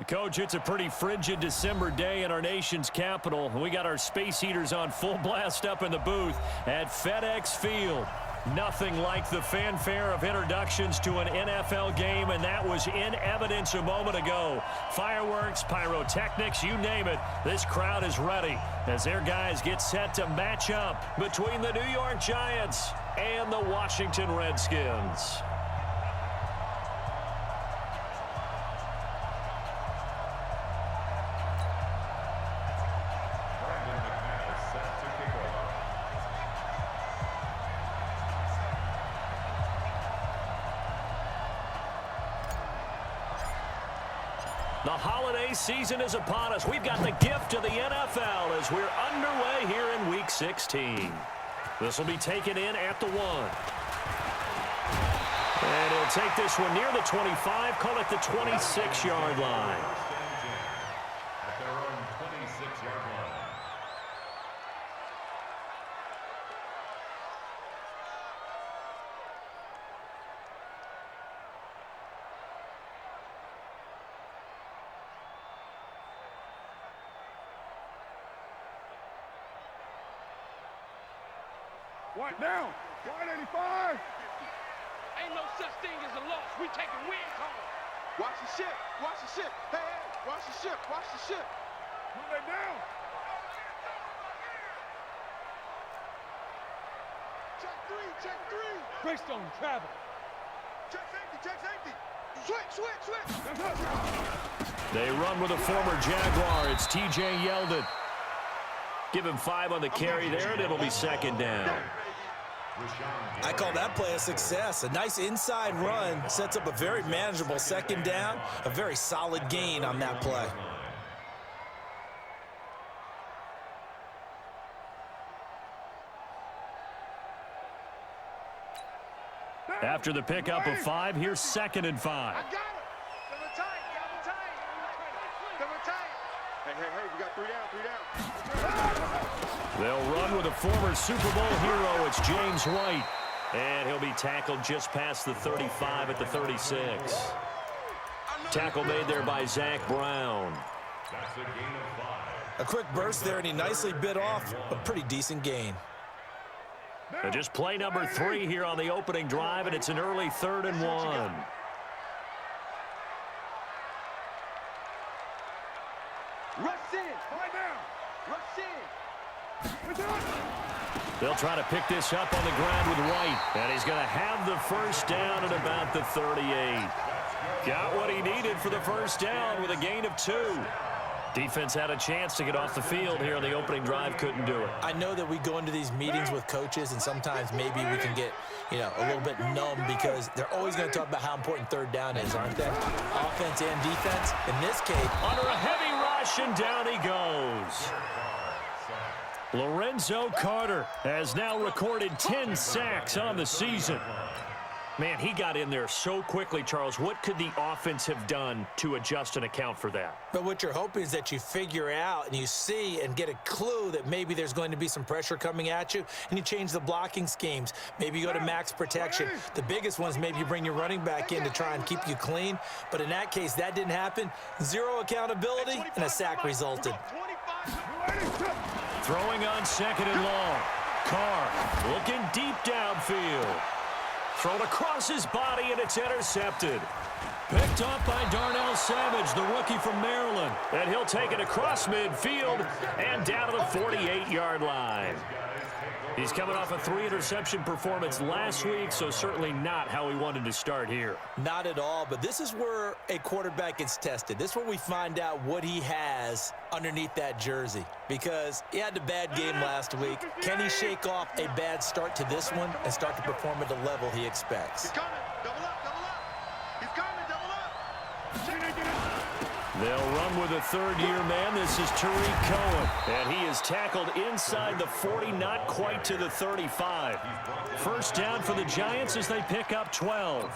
Coach, it's a pretty frigid December day in our nation's capital. We got our space heaters on full blast up in the booth at FedEx Field. Nothing like the fanfare of introductions to an NFL game, and that was in evidence a moment ago. Fireworks, pyrotechnics, you name it. This crowd is ready as their guys get set to match up between the New York Giants and the Washington Redskins. The holiday season is upon us. We've got the gift of the NFL as we're underway here in Week 16. This will be taken in at the 1. And he'll take this one near the 25, call it the 26-yard line. At their own 26-yard line. White down. White 85. Ain't no such thing as a loss. We taking wins home. Watch the ship. Watch the ship. Hey, hey. Watch the ship. Watch the ship. Move that down. Check 3. Check 3. Greystone travel. Check safety. Check safety. Switch. Switch. Switch. They run with a former Jaguar. It's T.J. Yeldon. Give him 5 on the carry there, and it'll be second down. I call that play a success. A nice inside run sets up a very manageable second down. A very solid gain on that play. After the pickup of 5, here's 2nd and 5. I got it. Double tight. Double tight. Double tight. Hey, hey, hey. We got 3 down. 3 down. They'll run with a former Super Bowl hero. It's James White. And he'll be tackled just past the 35 at the 36. Tackle made there by Zach Brown. That's a gain of 5. A quick burst there, and he nicely bit off a pretty decent gain. And just play number 3 here on the opening drive, and it's an early 3rd and 1. Rush in. White down. Rush in. They'll try to pick this up on the ground with White. And he's going to have the first down at about the 38. Got what he needed for the first down with a gain of 2. Defense had a chance to get off the field here on the opening drive, couldn't do it. I know that we go into these meetings with coaches, and sometimes maybe we can get, a little bit numb because they're always going to talk about how important 3rd down is, aren't they? Offense and defense. In this case, under a heavy rush, and down he goes. Lorenzo Carter has now recorded 10 sacks on the season. Man, he got in there so quickly, Charles. What could the offense have done to adjust and account for that? but what you're hoping is that you figure out and you see and get a clue that maybe there's going to be some pressure coming at you, and you change the blocking schemes. Maybe you go to max protection. The biggest one is maybe you bring your running back in to try and keep you clean. But in that case, that didn't happen. Zero accountability, and a sack resulted. Throwing on 2nd and long. Carr looking deep downfield. Thrown across his body, and it's intercepted. Picked up by Darnell Savage, the rookie from Maryland. And he'll take it across midfield and down to the 48-yard line. He's coming off a 3-interception performance last week, so certainly not how he wanted to start here. Not at all, but this is where a quarterback gets tested. This is where we find out what he has underneath that jersey, because he had a bad game last week. Can he shake off a bad start to this one and start to perform at the level he expects? He's coming. Double up, double up. He's coming, double up. They'll run with a third-year man. This is Tariq Cohen, and he is tackled inside the 40, not quite to the 35. First down for the Giants as they pick up 12.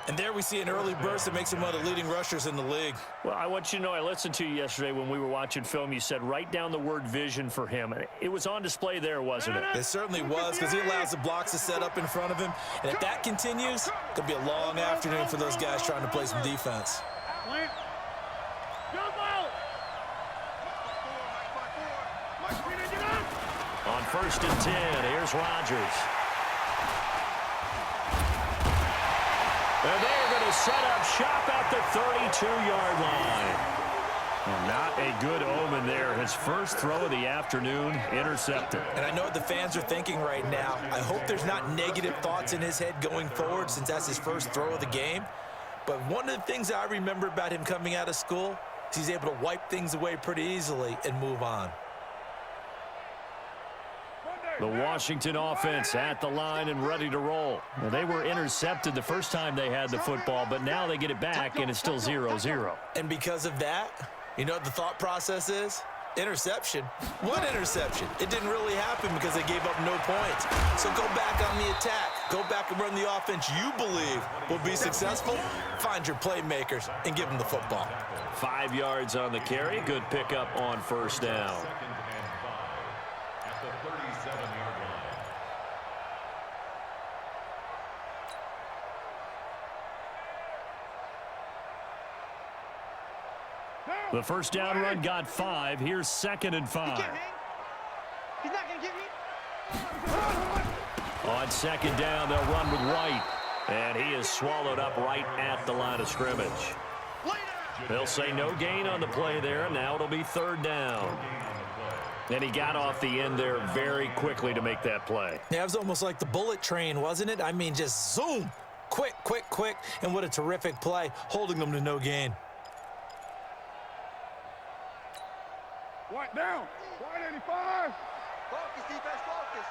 And there we see an early burst that makes him one of the leading rushers in the league. Well, I want you to know, I listened to you yesterday when we were watching film. You said write down the word vision for him. It was on display there, wasn't it? It certainly was, because he allows the blocks to set up in front of him. And if that continues, it could be a long afternoon for those guys trying to play some defense. 1st and 10. Here's Rodgers. And they're going to set up shop at the 32-yard line. Well, not a good omen there. His first throw of the afternoon, intercepted. And I know what the fans are thinking right now. I hope there's not negative thoughts in his head going forward since that's his first throw of the game. But one of the things I remember about him coming out of school is he's able to wipe things away pretty easily and move on. The Washington offense at the line and ready to roll. Well, they were intercepted the first time they had the football, but now they get it back, and it's still 0-0. And because of that, you know what the thought process is? Interception. One interception. It didn't really happen because they gave up no points. So go back on the attack. Go back and run the offense you believe will be successful. Find your playmakers and give them the football. 5 yards on the carry. Good pickup on 1st down. Second and 5 at the 37-yard line. The 1st down run got 5. Here's 2nd and 5. He's not going to get me. On 2nd down, they'll run with White. And he is swallowed up right at the line of scrimmage. They'll say no gain on the play there. Now it'll be 3rd down. And he got off the end there very quickly to make that play. Yeah, it was almost like the bullet train, wasn't it? I mean, just zoom. Quick, quick, quick. And what a terrific play, holding them to no gain. White down. White 85. Focus, defense, focus.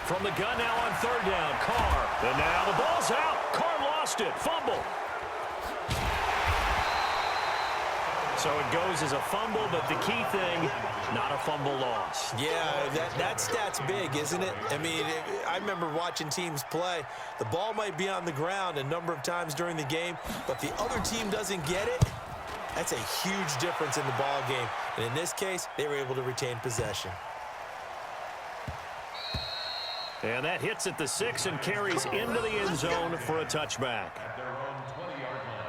From the gun now on 3rd down, Carr. And now the ball's out. Carr lost it. Fumble. So it goes as a fumble, but the key thing, not a fumble loss. Yeah, that stat's big, isn't it? I mean, I remember watching teams play. The ball might be on the ground a number of times during the game, but the other team doesn't get it. That's a huge difference in the ball game. And in this case, they were able to retain possession. And that hits at the 6 and carries into the end zone for a touchback. At their own 20-yard line.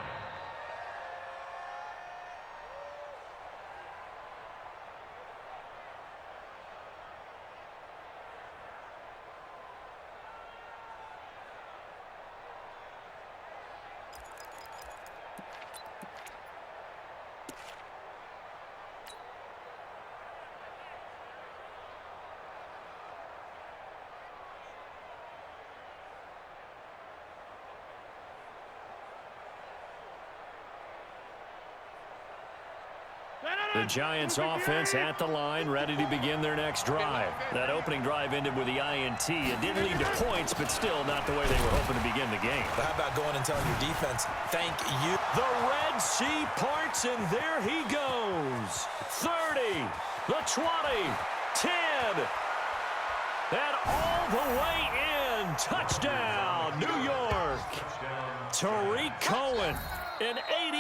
The Giants offense at the line, ready to begin their next drive. That opening drive ended with the INT. It didn't lead to points, but still not the way they were hoping to begin the game. But how about going and telling your defense, thank you? The Red Sea parts, and there he goes. 30, the 20, 10, and all the way in. Touchdown, New York. Tariq Cohen, an 80.